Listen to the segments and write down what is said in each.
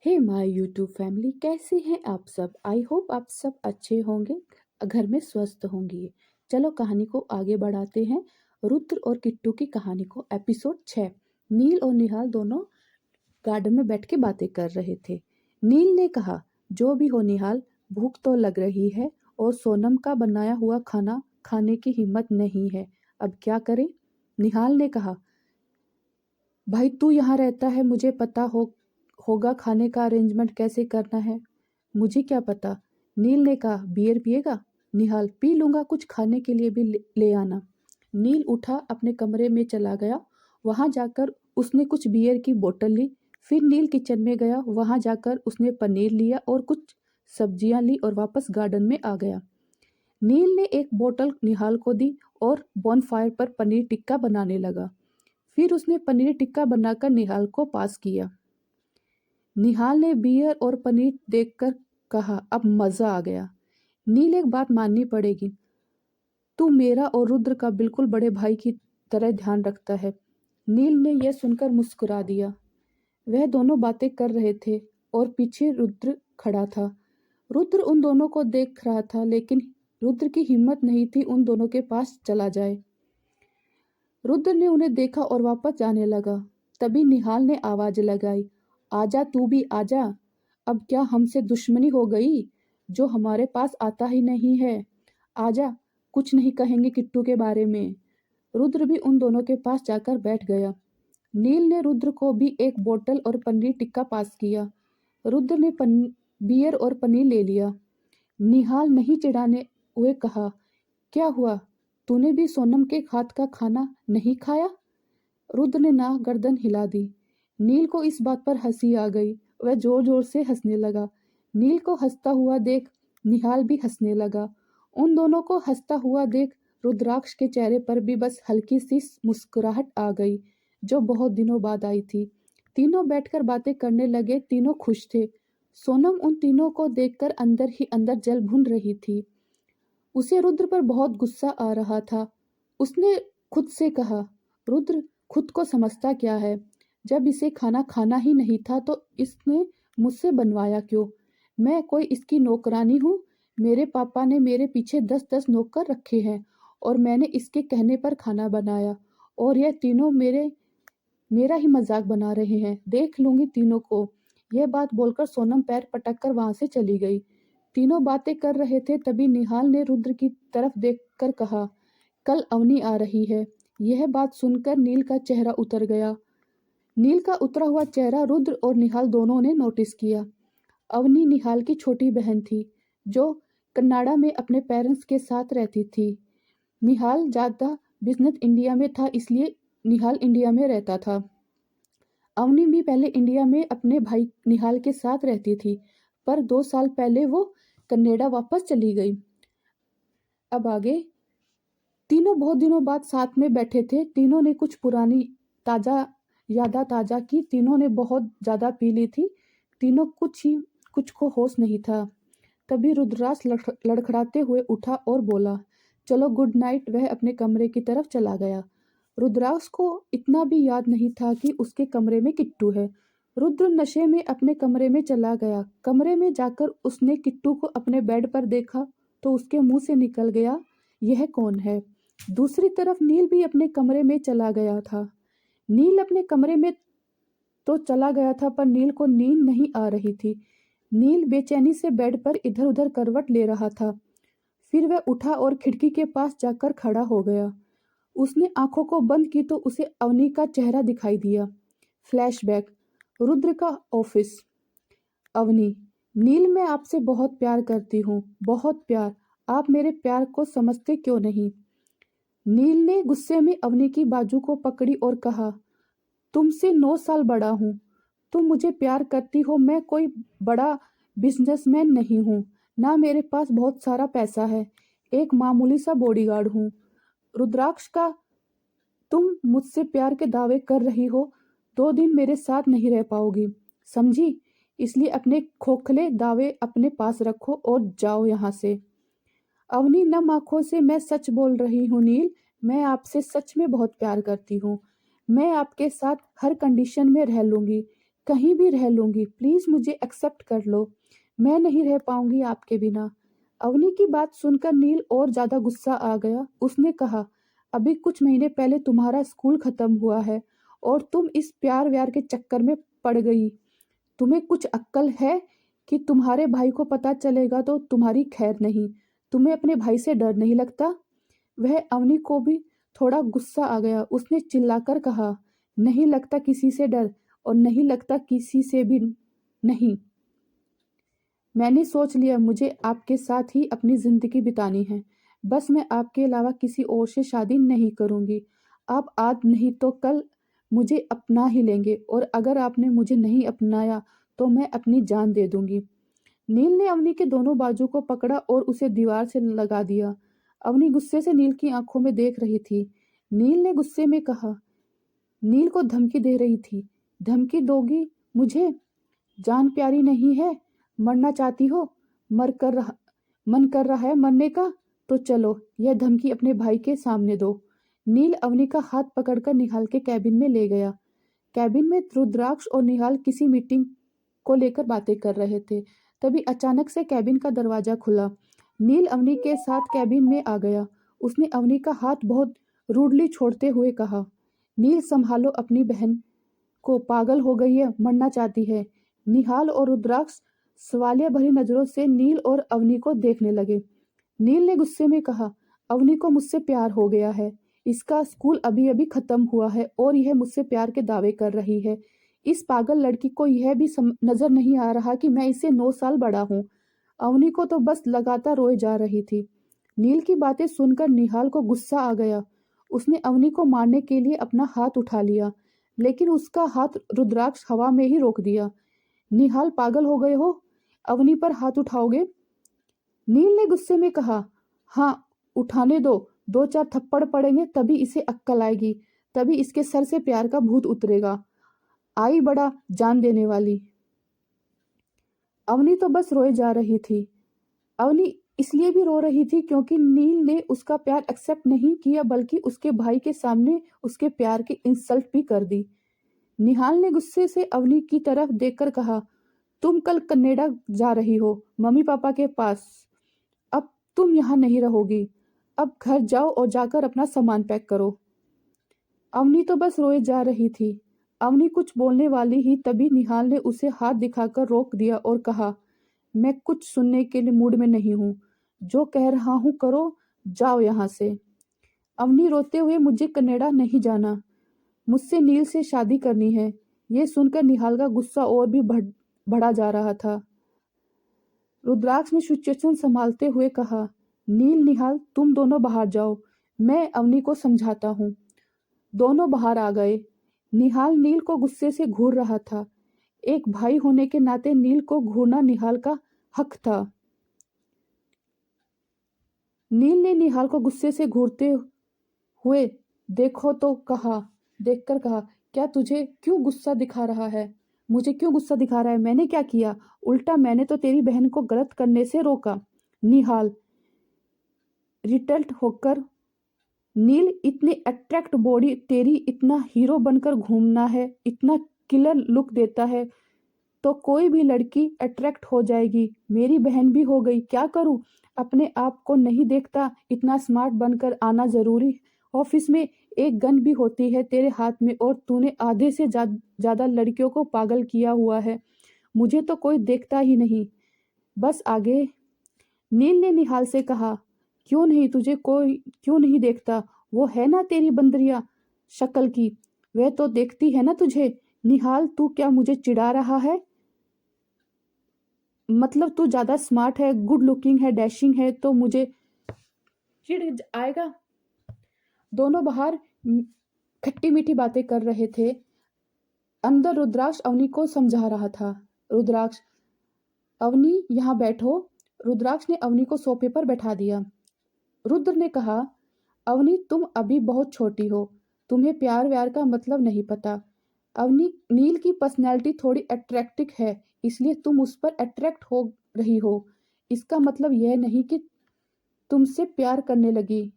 Hey my YouTube family, कैसे हैं आप सब। आई होप आप सब अच्छे होंगे, घर में स्वस्थ होंगे। चलो कहानी को आगे बढ़ाते हैं। रुद्र और किट्टू की कहानी को। एपिसोड 6। नील और निहाल दोनों गार्डन में बैठ के बातें कर रहे थे। नील ने कहा, जो भी हो निहाल, भूख तो लग रही है और सोनम का बनाया हुआ खाना खाने की हिम्मत नहीं है। अब क्या करें। निहाल ने कहा, भाई तू यहाँ रहता है, मुझे पता होगा खाने का अरेंजमेंट कैसे करना है। मुझे क्या पता। नील ने कहा, बियर पिएगा। निहाल, पी लूंगा, कुछ खाने के लिए भी ले आना। नील उठा, अपने कमरे में चला गया। वहां जाकर उसने कुछ बियर की बोतल ली। फिर नील किचन में गया। वहां जाकर उसने पनीर लिया और कुछ सब्जियां ली और वापस गार्डन में आ गया। नील ने एक बोतल निहाल को दी और बॉनफायर पर पनीर टिक्का बनाने लगा। फिर उसने पनीर टिक्का बनाकर निहाल को पास किया। निहाल ने बियर और पनीर देखकर कहा, अब मजा आ गया। नील, एक बात माननी पड़ेगी, तू मेरा और रुद्र का बिल्कुल बड़े भाई की तरह ध्यान रखता है। नील ने यह सुनकर मुस्कुरा दिया। वह दोनों बातें कर रहे थे और पीछे रुद्र खड़ा था। रुद्र उन दोनों को देख रहा था, लेकिन रुद्र की हिम्मत नहीं थी उन दोनों के पास चला जाए। रुद्र ने उन्हें देखा और वापस जाने लगा। तभी निहाल ने आवाज लगाई, आजा, तू भी आजा। अब क्या हमसे दुश्मनी हो गई, जो हमारे पास आता ही नहीं है। आजा, कुछ नहीं कहेंगे किट्टू के बारे में। रुद्र भी उन दोनों के पास जाकर बैठ गया। नील ने रुद्र को भी एक बोतल और पनीर टिक्का पास किया। रुद्र ने बियर और पनीर ले लिया। निहाल नहीं चिढ़ाने हुए कहा, क्या हुआ, तूने भी सोनम के हाथ का खाना नहीं खाया। रुद्र ने ना गर्दन हिला दी। नील को इस बात पर हंसी आ गई। वह जोर जोर से हंसने लगा। नील को हंसता हुआ देख निहाल भी हंसने लगा। उन दोनों को हंसता हुआ देख रुद्राक्ष के चेहरे पर भी बस हल्की सी मुस्कुराहट आ गई, जो बहुत दिनों बाद आई थी। तीनों बैठकर बातें करने लगे। तीनों खुश थे। सोनम उन तीनों को देखकर अंदर ही अंदर जल भुन रही थी। उसे रुद्र पर बहुत गुस्सा आ रहा था। उसने खुद से कहा, रुद्र खुद को समझता क्या है। जब इसे खाना खाना ही नहीं था तो इसने मुझसे बनवाया क्यों। मैं कोई इसकी नौकरानी हूँ। मेरे पापा ने मेरे पीछे 10-10 नौकर रखे हैं और मैंने इसके कहने पर खाना बनाया, और यह तीनों मेरा ही मजाक बना रहे हैं। देख लूंगी तीनों को। यह बात बोलकर सोनम पैर पटक कर वहां से चली गई। तीनों बातें कर रहे थे, तभी निहाल ने रुद्र की तरफ देखकर कहा, कल अवनी आ रही है। यह बात सुनकर नील का चेहरा उतर गया। नील का उतरा हुआ चेहरा रुद्र और निहाल दोनों ने नोटिस किया। अवनी निहाल की छोटी बहन थी, जो कनाडा में अपने पेरेंट्स के साथ रहती थी। निहाल ज्यादा बिजनेस इंडिया में था, इसलिए निहाल इंडिया में रहता था। अवनी भी पहले इंडिया में अपने भाई निहाल के साथ रहती थी, पर 2 साल पहले वो कनाडा वापस चली गई। अब आगे। तीनों बहुत दिनों बाद साथ में बैठे थे। तीनों ने कुछ पुरानी ताजा यादा ताजा की। तीनों ने बहुत ज्यादा पी ली थी। तीनों कुछ को होश नहीं था। तभी रुद्राक्ष लड़खड़ाते हुए उठा और बोला, चलो गुड नाइट। वह अपने कमरे की तरफ चला गया। रुद्राक्ष को इतना भी याद नहीं था कि उसके कमरे में किट्टू है। रुद्र नशे में अपने कमरे में चला गया। कमरे में जाकर उसने किट्टू को अपने बेड पर देखा तो उसके मुंह से निकल गया, यह कौन है। दूसरी तरफ नील भी अपने कमरे में चला गया था। नील अपने कमरे में तो चला गया था, पर नील को नींद नहीं आ रही थी। नील बेचैनी से बेड पर इधर उधर करवट ले रहा था। फिर वह उठा और खिड़की के पास जाकर खड़ा हो गया। उसने आंखों को बंद की तो उसे अवनी का चेहरा दिखाई दिया। फ्लैशबैक। रुद्र का ऑफिस। अवनी, नील, मैं आपसे बहुत प्यार करती हूँ, बहुत प्यार। आप मेरे प्यार को समझते क्यों नहीं। नील ने गुस्से में अवनी की बाजू को पकड़ी और कहा, तुमसे 9 साल बड़ा हूँ, तुम मुझे प्यार करती हो। मैं कोई बड़ा बिजनेसमैन नहीं हूँ, ना मेरे पास बहुत सारा पैसा है। एक मामूली सा बॉडीगार्ड हूँ। रुद्राक्ष का तुम मुझसे प्यार के दावे कर रही हो, 2 दिन मेरे साथ नहीं रह पाओगी, समझी। इसलिए अपने खोखले दावे अपने पास रखो और जाओ यहाँ से। अवनी नम आंखों से, मैं सच बोल रही हूँ नील, मैं आपसे सच में बहुत प्यार करती हूँ। मैं आपके साथ हर कंडीशन में रह लूंगी। कहीं भी रह लूँगी, प्लीज़ मुझे एक्सेप्ट कर लो। मैं नहीं रह पाऊँगी आपके बिना। अवनी की बात सुनकर नील और ज़्यादा गुस्सा आ गया। उसने कहा, अभी कुछ महीने पहले तुम्हारा स्कूल खत्म हुआ है और तुम इस प्यार-व्यार के चक्कर में पड़ गई। तुम्हें कुछ अक्ल है कि तुम्हारे भाई को पता चलेगा तो तुम्हारी खैर नहीं। तुम्हें अपने भाई से डर नहीं लगता? वह अवनी को भी थोड़ा गुस्सा आ गया। उसने चिल्लाकर कहा, नहीं लगता किसी से डर और नहीं लगता किसी से भी नहीं। मैंने सोच लिया मुझे आपके साथ ही अपनी ज़िंदगी बितानी है। बस मैं आपके अलावा किसी और से शादी नहीं करूँगी। आप आज नहीं तो कल मुझे अपना ही लेंगे और अगर आपने मुझे नहीं अपनाया तो मैं अपनी जान दे दूँगी। नील ने अवनी के दोनों बाजू को पकड़ा और उसे दीवार से लगा दिया। अवनी गुस्से से नील की आंखों में देख रही थी। नील ने गुस्से में कहा, नील को धमकी दे रही थी। धमकी दोगी मुझे? जान प्यारी नहीं है? मरना चाहती हो? मन कर रहा है मरने का? तो चलो यह धमकी अपने भाई के सामने दो। नील अवनी का हाथ पकड़कर निहाल के कैबिन में ले गया। कैबिन में रुद्राक्ष और निहाल किसी मीटिंग को लेकर बातें कर रहे थे। तभी अचानक से कैबिन का दरवाजा खुला। नील अवनी के साथ कैबिन में आ गया। उसने अवनी का हाथ बहुत रूडली छोड़ते हुए कहा, नील संभालो अपनी बहन को, पागल हो गई है, मरना चाहती है। निहाल और रुद्राक्ष सवालिया भरी नजरों से नील और अवनी को देखने लगे। नील ने गुस्से में कहा, अवनी को मुझसे प्यार हो गया है। इसका स्कूल अभी अभी खत्म हुआ है और यह मुझसे प्यार के दावे कर रही है। इस पागल लड़की को यह भी नजर नहीं आ रहा कि मैं इससे 9 साल बड़ा हूँ। अवनी को तो बस लगातार रोए जा रही थी। नील की बातें सुनकर निहाल को गुस्सा आ गया। उसने अवनी को मारने के लिए अपना हाथ उठा लिया, लेकिन उसका हाथ रुद्राक्ष हवा में ही रोक दिया। निहाल, पागल हो गए हो? अवनी पर हाथ उठाओगे? नील ने गुस्से में कहा, हाँ उठाने दो। 2-4 थप्पड़ पड़ेंगे तभी इसे अक्ल आएगी, तभी इसके सर से प्यार का भूत उतरेगा। आई बड़ा जान देने वाली। अवनी तो बस रोए जा रही थी। अवनी इसलिए भी रो रही थी क्योंकि नील ने उसका प्यार एक्सेप्ट नहीं किया, बल्कि उसके भाई के सामने उसके प्यार की इंसल्ट भी कर दी। निहाल ने गुस्से से अवनी की तरफ देखकर कहा, तुम कल कनाडा जा रही हो, मम्मी पापा के पास। अब तुम यहाँ नहीं रहोगी। अब घर जाओ और जाकर अपना सामान पैक करो। अवनी तो बस रोए जा रही थी। अवनी कुछ बोलने वाली ही तभी निहाल ने उसे हाथ दिखाकर रोक दिया और कहा, मैं कुछ सुनने के लिए मूड में नहीं हूँ। जो कह रहा हूँ करो, जाओ यहाँ से। अवनी रोते हुए, मुझे कनाडा नहीं जाना, मुझसे नील से शादी करनी है। ये सुनकर निहाल का गुस्सा और भी बढ़ा जा रहा था। रुद्राक्ष ने सिचुएशन संभालते हुए कहा, नील, निहाल, तुम दोनों बाहर जाओ, मैं अवनी को समझाता हूँ। दोनों बाहर आ गए। निहाल नील को गुस्से से घूर रहा था। एक भाई होने के नाते नील को घूरना निहाल का हक था। नील ने निहाल को गुस्से से घूरते हुए देखकर कहा, क्या तुझे क्यों गुस्सा दिखा रहा है? मुझे क्यों गुस्सा दिखा रहा है? मैंने क्या किया? उल्टा मैंने तो तेरी बहन को गलत करने से रोका। निहाल रिटल्ट होकर, नील, इतनी अट्रैक्ट बॉडी तेरी, इतना हीरो बनकर घूमना है, इतना किलर लुक देता है तो कोई भी लड़की अट्रैक्ट हो जाएगी। मेरी बहन भी हो गई, क्या करूं? अपने आप को नहीं देखता? इतना स्मार्ट बनकर आना जरूरी? ऑफिस में एक गन भी होती है तेरे हाथ में और तूने आधे से ज्यादा लड़कियों को पागल किया हुआ है। मुझे तो कोई देखता ही नहीं। बस आगे। नील ने निहाल से कहा, क्यों नहीं? तुझे कोई क्यों नहीं देखता? वो है ना तेरी बंदरिया शक्ल की, वह तो देखती है ना तुझे। निहाल, तू क्या मुझे चिढ़ा रहा है? मतलब तू ज्यादा स्मार्ट है, गुड लुकिंग है, डैशिंग है तो मुझे चिढ़ आएगा? दोनों बाहर खट्टी मीठी बातें कर रहे थे। अंदर रुद्राक्ष अवनी को समझा रहा था। रुद्राक्ष, अवनी यहाँ बैठो। रुद्राक्ष ने अवनी को सोफे पर बैठा दिया। रुद्र ने कहा, अवनी, तुम अभी बहुत छोटी हो, तुम्हें प्यार व्यार का मतलब नहीं पता। अवनी, नील की पर्सनैलिटी थोड़ी अट्रैक्टिव है, इसलिए तुम उस पर अट्रैक्ट हो रही हो। इसका मतलब यह नहीं कि तुमसे प्यार करने लगी।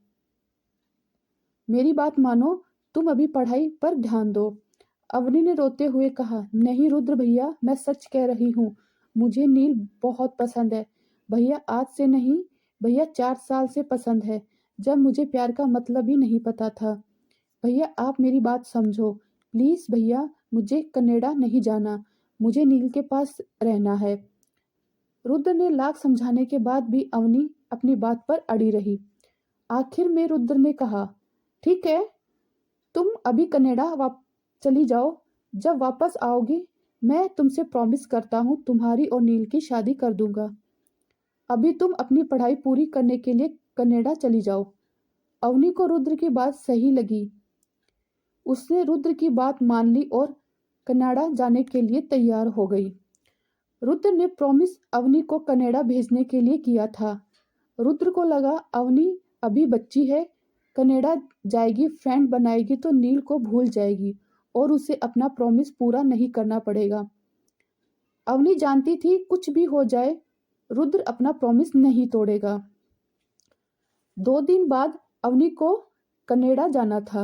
मेरी बात मानो, तुम अभी पढ़ाई पर ध्यान दो। अवनी ने रोते हुए कहा, नहीं रुद्र भैया, मैं सच कह रही हूँ, मुझे नील बहुत पसंद है। भैया आज से नहीं, भैया 4 साल से पसंद है, जब मुझे प्यार का मतलब ही नहीं पता था। भैया आप मेरी बात समझो, प्लीज भैया, मुझे कनाडा नहीं जाना, मुझे नील के पास रहना है। रुद्र ने लाख समझाने के बाद भी अवनी अपनी बात पर अड़ी रही। आखिर में रुद्र ने कहा, ठीक है, तुम अभी कनाडा चली जाओ, जब वापस आओगी मैं तुमसे प्रॉमिस करता हूँ तुम्हारी और नील की शादी कर दूंगा। अभी तुम अपनी पढ़ाई पूरी करने के लिए कनाडा चली जाओ। अवनी को रुद्र की बात सही लगी। उसने रुद्र की बात मान ली और कनाडा जाने के लिए तैयार हो गई। रुद्र ने प्रॉमिस अवनी को कनाडा भेजने के लिए किया था। रुद्र को लगा अवनी अभी बच्ची है, कनाडा जाएगी, फ्रेंड बनाएगी तो नील को भूल जाएगी और उसे अपना प्रॉमिस पूरा नहीं करना पड़ेगा। अवनी जानती थी कुछ भी हो जाए रुद्र अपना प्रॉमिस नहीं तोड़ेगा। 2 दिन बाद अवनी को कनाडा जाना था।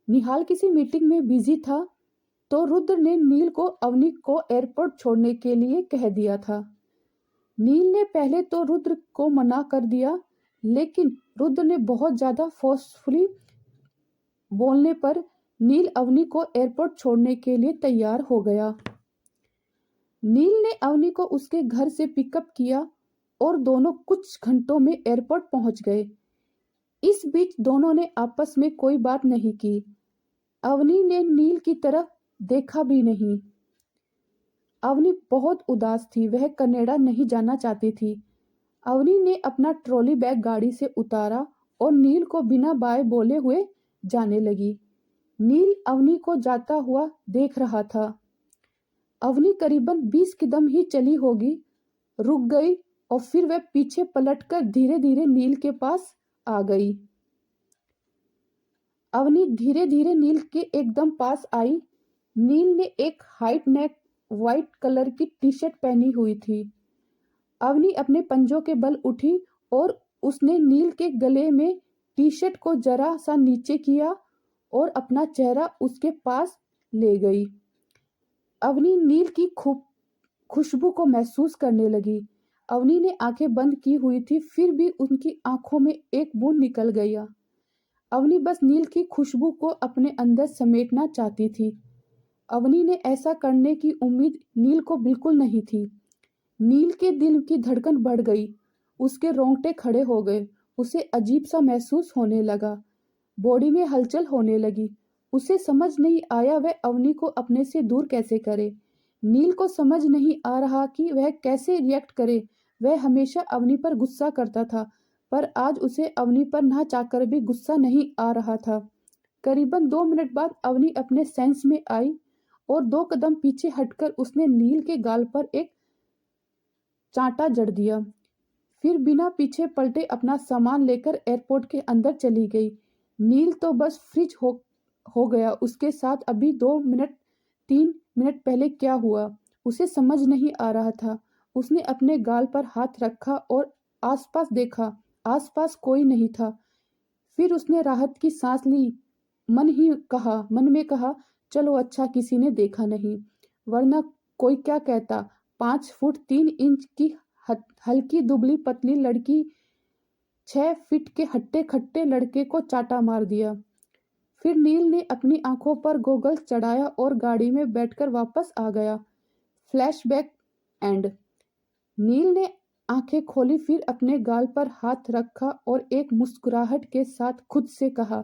निहाल किसी मीटिंग में बिजी था तो रुद्र ने नील को अवनी को एयरपोर्ट छोड़ने के लिए कह दिया था। नील ने पहले तो रुद्र को मना कर दिया, लेकिन रुद्र ने बहुत ज्यादा फोर्सफुली बोलने पर नील अवनी को एयरपोर्ट छोड़ने के लिए तैयार हो गया। नील ने अवनी को उसके घर से पिकअप किया और दोनों कुछ घंटों में एयरपोर्ट पहुंच गए। इस बीच दोनों ने आपस में कोई बात नहीं की। अवनी ने नील की तरफ देखा भी नहीं। अवनी बहुत उदास थी, वह कनाडा नहीं जाना चाहती थी। अवनी ने अपना ट्रॉली बैग गाड़ी से उतारा और नील को बिना बाय बोले हुए जाने लगी। नील अवनी को जाता हुआ देख रहा था। अवनी करीबन 20 कदम ही चली होगी, रुक गई और फिर वह पीछे पलटकर धीरे धीरे नील के पास आ गई। अवनी धीरे धीरे नील के एकदम पास आई। नील ने एक हाइट नेक व्हाइट कलर की टी शर्ट पहनी हुई थी। अवनी अपने पंजों के बल उठी और उसने नील के गले में टी शर्ट को जरा सा नीचे किया और अपना चेहरा उसके पास ले गई। अवनी नील की खुशबू को महसूस करने लगी। अवनी ने आंखें बंद की हुई थी, फिर भी उनकी आंखों में एक बूंद निकल गया। अवनी बस नील की खुशबू को अपने अंदर समेटना चाहती थी। अवनी ने ऐसा करने की उम्मीद नील को बिल्कुल नहीं थी। नील के दिल की धड़कन बढ़ गई, उसके रोंगटे खड़े हो गए, उसे अजीब सा महसूस होने लगा, बॉडी में हलचल होने लगी। उसे समझ नहीं आया वह अवनी को अपने से दूर कैसे करे। नील को समझ नहीं आ रहा कि वह कैसे रिएक्ट करे। वह हमेशा अवनी पर गुस्सा करता था, पर आज उसे अवनी पर ना चाहकर भी गुस्सा नहीं आ रहा था। करीबन 2 मिनट बाद अवनी अपने सेंस में आई और 2 कदम पीछे हटकर उसने नील के गाल पर एक चांटा जड़ दिया। फिर बिना पीछे पलटे अपना सामान लेकर एयरपोर्ट के अंदर चली गई। नील तो बस फ्रीज हो गया। उसके साथ अभी 2 मिनट 3 मिनट पहले क्या हुआ उसे समझ नहीं आ रहा था। उसने अपने गाल पर हाथ रखा और आसपास देखा, आसपास कोई नहीं था। फिर उसने राहत की सांस ली। मन में कहा, चलो अच्छा किसी ने देखा नहीं, वरना कोई क्या कहता। 5 फुट 3 इंच की हल्की दुबली पतली लड़की 6 फीट के हट्टे खट्टे लड़के को चाटा मार दिया। फिर नील ने अपनी आंखों पर गोगल्स चढ़ाया और गाड़ी में बैठकर वापस आ गया। Flashback and. नील ने आंखें खोली, फिर अपने गाल पर हाथ रखा और एक मुस्कुराहट के साथ खुद से कहा,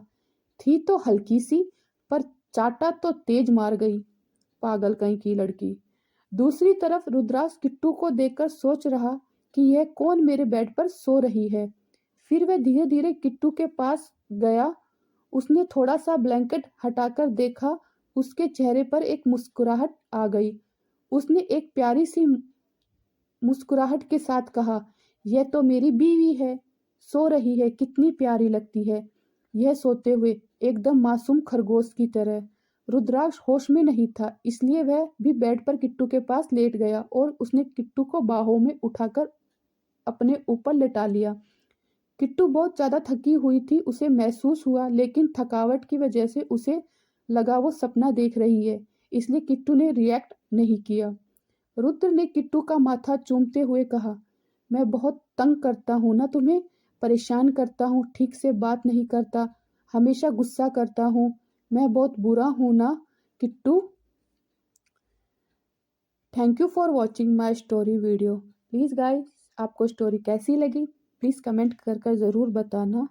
थी तो हल्की सी, पर चाटा तो तेज मार गई, पागल कहीं की लड़की। दूसरी तरफ रुद्राक्ष किट्टू को देखकर सोच रहा कि यह कौन मेरे बेड पर सो रही है। फिर वह धीरे धीरे किट्टू के पास गया। उसने थोड़ा सा ब्लैंकेट हटाकर देखा, उसके चेहरे पर एक मुस्कुराहट आ गई। उसने एक प्यारी सी मुस्कुराहट के साथ कहा, यह तो मेरी बीवी है, सो रही है, कितनी प्यारी लगती है यह सोते हुए, एकदम मासूम खरगोश की तरह। रुद्राक्ष होश में नहीं था, इसलिए वह भी बेड पर किट्टू के पास लेट गया और उसने किट्टू को बाहों में उठाकर अपने ऊपर लेटा लिया। किट्टू बहुत ज्यादा थकी हुई थी, उसे महसूस हुआ, लेकिन थकावट की वजह से उसे लगा वो सपना देख रही है, इसलिए किट्टू ने रिएक्ट नहीं किया। रुद्र ने किट्टू का माथा चूमते हुए कहा, मैं बहुत तंग करता हूँ ना तुम्हें, परेशान करता हूँ, ठीक से बात नहीं करता, हमेशा गुस्सा करता हूँ, मैं बहुत बुरा हूँ ना Kittu. Thank you for watching my story video. Please guys, आपको स्टोरी कैसी लगी प्लीज़ कमेंट कर ज़रूर बताना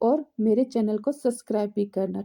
और मेरे चैनल को सब्सक्राइब भी करना।